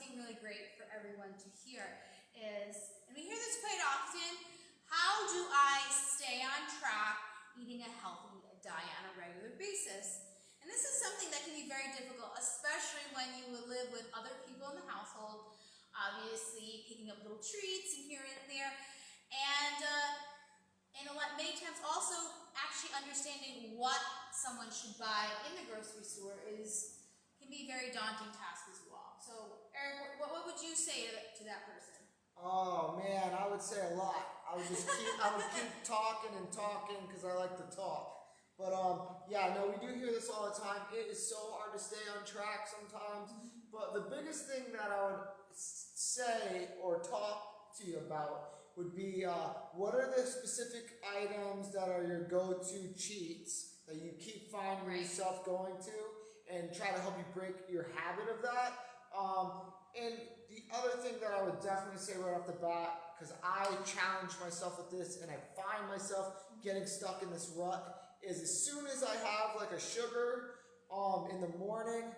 something really great for everyone to hear is, and we hear this quite often, how do I stay on track eating a healthy diet on a regular basis? And this is something that can be very difficult, especially when you live with other people in the household, obviously picking up little treats and here and there, and many times also actually understanding what someone should buy in the grocery store can be a very daunting task as well. So Eric, what would you say to that person? Oh man, I would say a lot. I would keep talking and talking because I like to talk. But yeah, no, we do hear this all the time. It is so hard to stay on track sometimes. But the biggest thing that I would say or talk to you about would be what are the specific items that are your go-to cheats that you keep finding yourself going to, and try to help you break your habit of that. And the other thing that I would definitely say right off the bat, because I challenge myself with this and I find myself getting stuck in this rut, is as soon as I have like a sugar in the morning,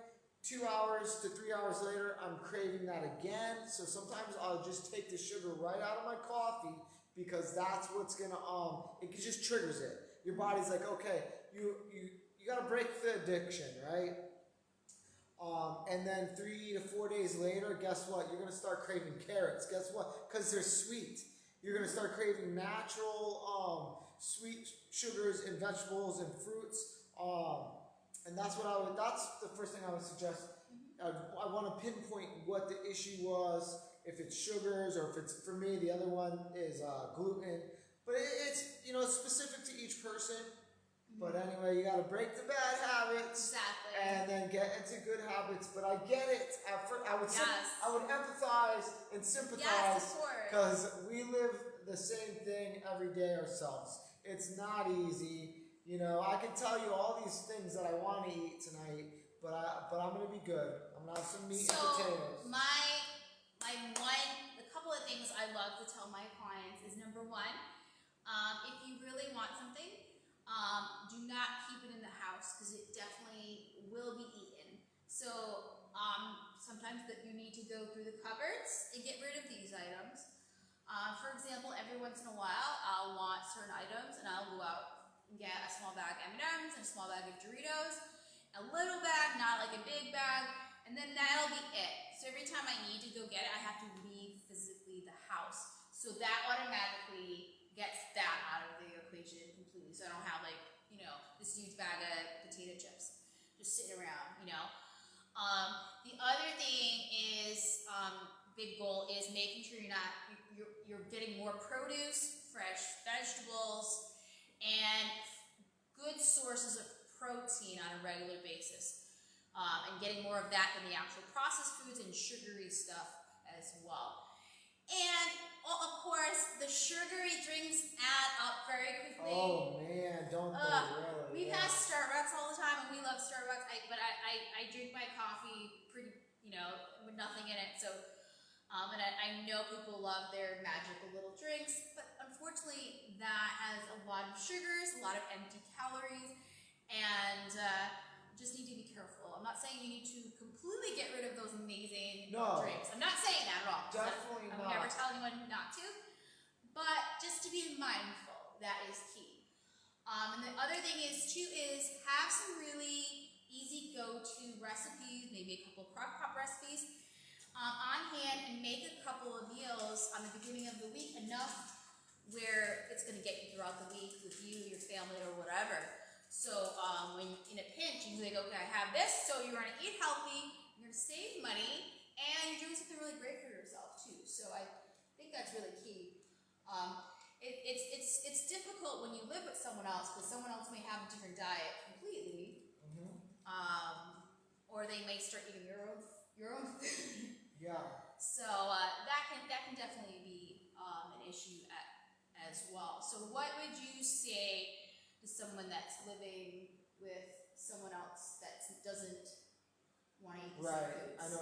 2 hours to 3 hours later, I'm craving that again. So sometimes I'll just take the sugar right out of my coffee because that's what's gonna it just triggers it. Your body's like, okay, you gotta break the addiction, right? And then 3 to 4 days later, guess what? You're gonna start craving carrots. Guess what? Because they're sweet. You're gonna start craving natural sweet sugars in vegetables and fruits. And that's the first thing I would suggest. I want to pinpoint what the issue was, if it's sugars or if it's, for me, the other one is gluten. But it's specific to each person. But anyway, you got to break the bad habits, and then get into good habits. But I get it. I would empathize and sympathize because we live the same thing every day ourselves. It's not easy. I can tell you all these things that I want to eat tonight, but I'm gonna be good. I'm gonna have some meat and potatoes. The couple of things I love to tell my clients is, number one, if you really want something, do not keep it in the house because it definitely will be eaten. So sometimes that you need to go through the cupboards and get rid of these items. For example, every once in a while, I'll want certain items and I'll go out and get a small bag of M&Ms and a small bag of Doritos, a little bag, not like a big bag, and then that'll be it. So every time I need to go get it, I have to leave physically the house. So that automatically gets that out of the equation completely. So I don't have this huge bag of potato chips just sitting around, The other thing is, big goal is making sure you're getting more produce, fresh vegetables, and good sources of protein on a regular basis, and getting more of that than the actual processed foods and sugary stuff as well. And of course, the sugary drinks add up very quickly. Oh man, don't they really? We pass Starbucks all the time, and we love Starbucks. But I drink my coffee pretty, with nothing in it. So, and I know people love their magical little drinks, but unfortunately, that has a lot of sugars, a lot of empty calories, and just need to be careful. I'm not saying you need to completely get rid of those amazing drinks. I'm not saying that at all. Definitely I would never tell anyone not to, but just to be mindful, that is key. And the other thing is have some really easy go-to recipes, maybe a couple of crock pot recipes on hand, and make a couple of meals on the beginning of the week, enough where it's going to get you throughout the week with you, your family, or whatever. So when in a pinch, you think, okay, I have this, so you're going to eat healthy, you're going to save money, and you're doing something really great for yourself too. So I think that's really key. It's difficult when you live with someone else because someone else may have a different diet completely, or they may start eating your own food. Yeah. So that can definitely be an issue as well. So what would you say to someone that's living with someone else that doesn't want to eat the same foods? I know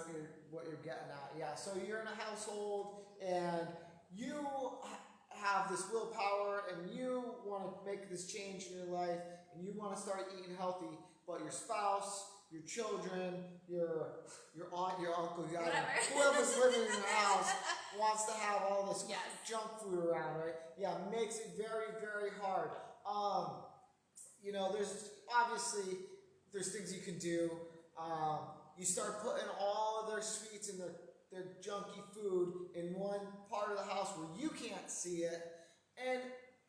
what you're getting at. Yeah. So you're in a household and you have this willpower and you want to make this change in your life and you want to start eating healthy, but your spouse your children, your aunt, your uncle, Whatever. whoever's living in your house wants to have all this Yes. junk food around, right? Yeah, makes it very, very hard. There's obviously there's things you can do. You start putting all of their sweets and their junky food in one part of the house where you can't see it, and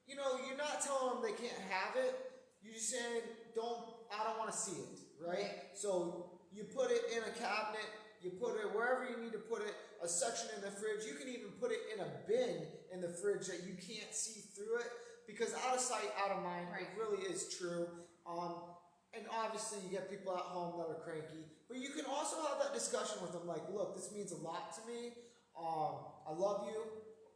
you're not telling them they can't have it. You're just saying, I don't want to see it, right? So you put it in a cabinet, you put it wherever you need to put it, a section in the fridge. You can even put it in a bin in the fridge that you can't see through it, because out of sight, out of mind, Right. it really is true. And obviously you get people at home that are cranky, but you can also have that discussion with them, like, look, this means a lot to me. I love you,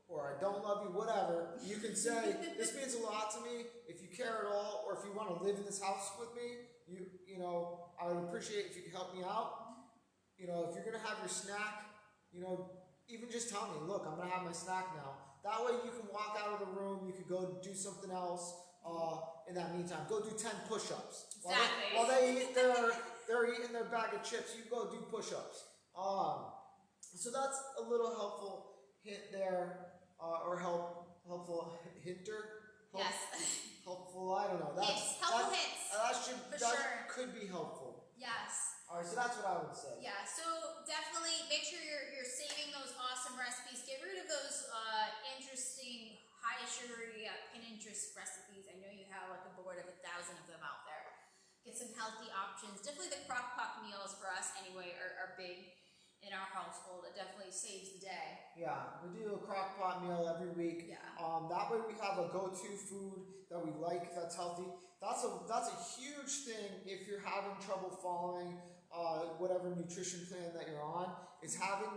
or I don't love you, whatever. You can say, this means a lot to me. If you care at all, or if you want to live in this house with me, I would appreciate if you could help me out. If you're going to have your snack, even just tell me, look, I'm going to have my snack now. That way you can walk out of the room, you could go do something else in that meantime. Go do 10 push-ups. Exactly. While they're eating their bag of chips, you go do push-ups. So that's a little helpful hint there, or helpful hinter. Yes. Helpful, I don't know. Helpful hints. For That sure. could be helpful. Yes. Alright, so that's what I would say. Yeah, so definitely make sure you're saving those awesome recipes. Get rid of those interesting, high sugary Pinterest recipes. I know you have like a board of 1,000 of them out there. Get some healthy options. Definitely the crock pot meals for us anyway are big in our household. It definitely saves the day. Yeah, we do a crock pot meal every week. Yeah. That way we have a go-to food that we like, that's healthy. That's a huge thing if you're having trouble following whatever nutrition plan that you're on, is having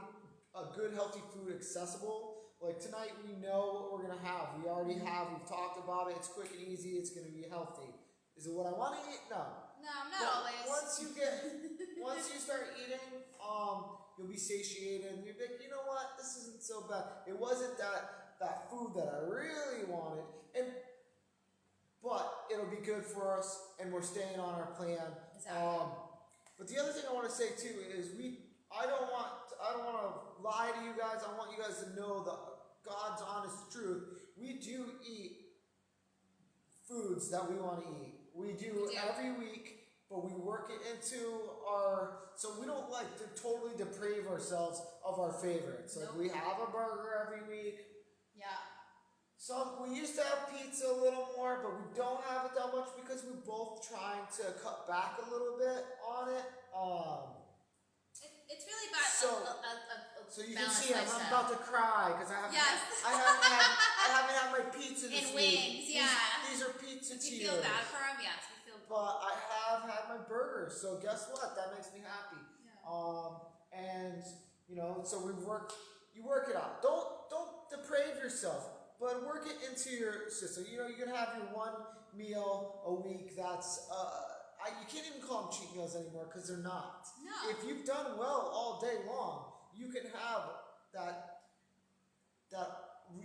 a good healthy food accessible. Like tonight we know what we're gonna have. We've talked about it, it's quick and easy, it's gonna be healthy. Is it what I want to eat? No. No, not But always. once you start eating, you'll be satiated, and you'll be like, you know what, this isn't so bad. It wasn't that food that I really wanted, but it'll be good for us, and we're staying on our plan. Exactly. But the other thing I want to say too is I don't want to lie to you guys. I want you guys to know the God's honest truth. We do eat foods that we want to eat. We do every week, but we work it into so we don't like to totally deprave ourselves of our favorites. Like Nope. we have a burger every week. Yeah. We used to have pizza a little more, but we don't have it that much because we're both trying to cut back a little bit on it. It's really about So you can balanced see I'm lifestyle. about to cry because I Yes. haven't had my pizza this And week. wings, yeah. These are pizza Do tears. you feel bad for him? Yes, we feel. But I have had my burger, so guess what? That makes me happy. Yeah. And so you work it out. Don't deprave yourself, but work it into your system. You can have your one meal a week. That's you can't even call them cheat meals anymore because they're not. No. If you've done well all day long, you can have that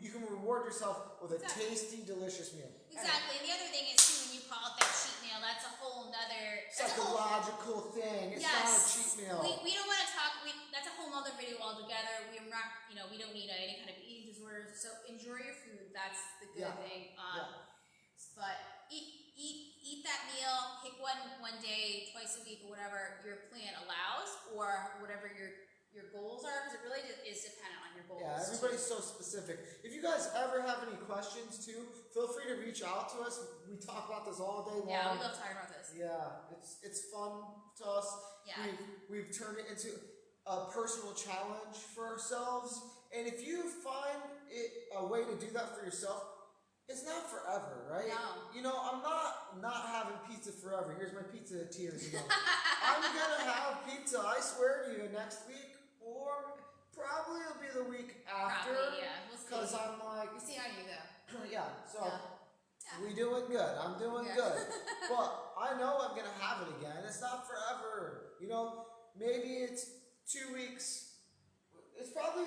you can reward yourself with a Exactly. tasty, delicious meal. Exactly. And the other thing is too, when you call it that cheat meal, that's a whole nother Psychological thing. It's not a cheat meal. We don't want to talk. That's a whole other video altogether. We're not, we don't need any kind of eating disorders. So enjoy your food. That's the good thing. But eat that meal. Pick one day, twice a week, or whatever your plan allows, or whatever your goals are, because it really is dependent on your goals. Yeah, everybody's so specific. If you guys ever have any questions too, feel free to reach out to us. We talk about this all day long. Yeah, we love talking about this. Yeah, it's fun to us. Yeah. We've turned it into a personal challenge for ourselves. And if you find it a way to do that for yourself, it's not forever, right? No. I'm not having pizza forever. Here's my pizza tears again. I'm gonna have pizza, I swear to you, next week, or probably it'll be the week after. Probably, yeah. We'll see. Because I'm like, We'll see how you go. yeah. So Yeah. we doing good. I'm doing good. But I know I'm gonna have it again. It's not forever. Maybe it's 2 weeks. I'll probably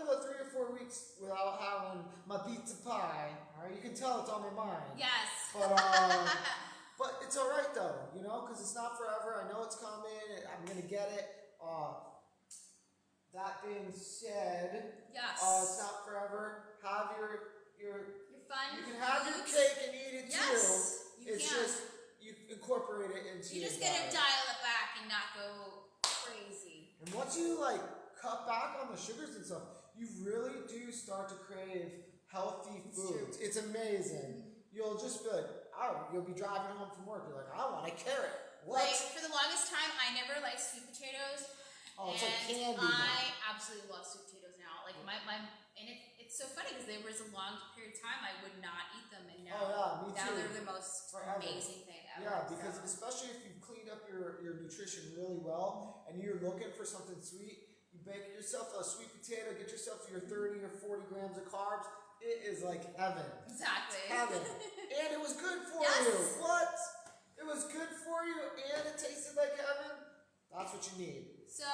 go 3 or 4 weeks without having my pizza pie. Alright, you can tell it's on my mind. Yes. But But it's all right though, you know, because it's not forever. I know it's coming. I'm gonna get it. That being said, Yes. it's not forever. Have your fun. you can have your foods. cake and eat it Yes, too. you It's can. just you incorporate it into You your just gotta diet. dial it back and not go crazy. And once you like cut back on the sugars and stuff, you really do start to crave healthy It's foods. true. It's amazing. You'll just be like, oh, you'll be driving home from work. You're like, I want a carrot. What? Like for the longest time, I never liked sweet potatoes. Oh, it's like and candy. I absolutely love sweet potatoes now. Like my and it's so funny because there was a long period of time I would not eat them, and now Me now too. they're the most Forever. amazing thing ever. Yeah, because so. especially if you've cleaned up your nutrition really well and you're looking for something sweet, you bake yourself a sweet potato, get yourself your 30 or 40 grams of carbs. It is like heaven. Exactly. Heaven. And it was good for Yes. you. What? It was good for you and it tasted like heaven? That's what you need. So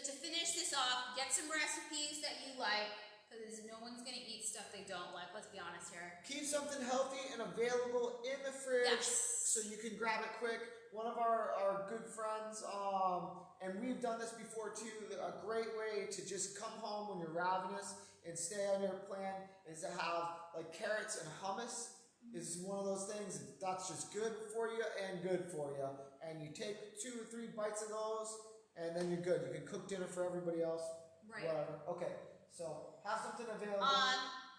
to finish this off, get some recipes that you like, because no one's gonna eat stuff they don't like. Let's be honest here. Keep something healthy and available in the fridge Yes. so you can grab it quick. One of our good friends, and we've done this before too, a great way to just come home when you're ravenous and stay on your plan is to have like carrots and hummus. Is one of those things that's just good for you and good for you. And you take 2 or 3 bites of those, and then you're good. You can cook dinner for everybody else. Right. Whatever. Okay. So have something available.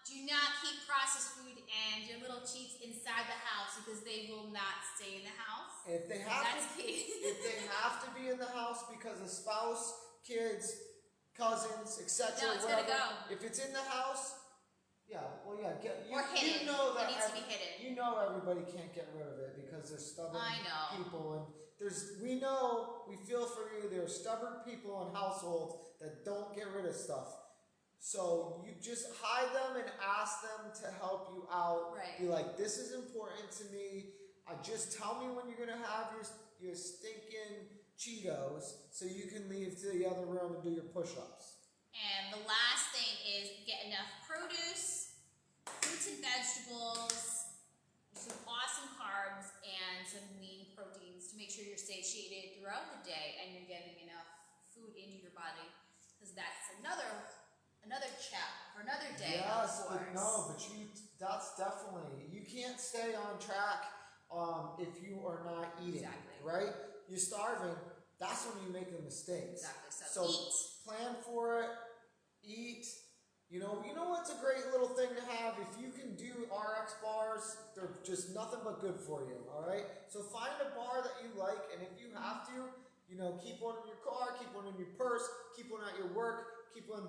Do not keep processed food and your little cheats inside the house because they will not stay in the house. If they have That's to, key. if they have to be in the house because of spouse, kids, cousins, etc. No, it's gotta go. If it's in the house, you Or hidden. know that It needs to be hidden. you know everybody can't get rid of it because they're stubborn I know. people, and we feel for you. There are stubborn people in households that don't get rid of stuff. So you just hide them and ask them to help you out. Right. Be like, this is important to me. Just tell me when you're gonna have your stinking Cheetos so you can leave to the other room and do your push-ups. And the last thing is get enough produce, fruits and vegetables, some awesome carbs, and some lean proteins to make sure you're satiated throughout the day and you're getting enough food into your body. Because that's another chat for another day. Yes, of but course. that's definitely, you can't stay on track if you are not eating, Exactly. right? You're starving, that's when you make the mistakes. Exactly. So Eat. plan for it, eat. You know what's a great little thing to have? If you can do RX bars, they're just nothing but good for you, all right? So find a bar that you like, and if you have to, keep one in your car, keep one in your purse, keep one at your work, keep one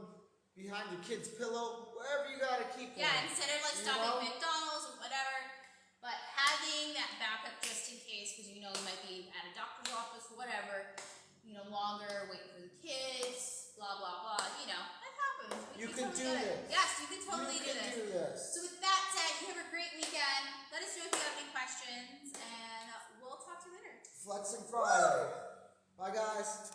behind your kid's pillow, wherever you gotta keep one. Yeah, instead of like You stopping know? at McDonald's or whatever, but having that backup just in case, because you might be at a doctor's office, whatever, longer, waiting for the kids, blah blah blah. That happens. You We can totally do get it. this. Yes, you can totally You can do do this. this. So with that said, you have a great weekend. Let us know if you have any questions, and we'll talk to you later. Flexing Friday. Bye, guys.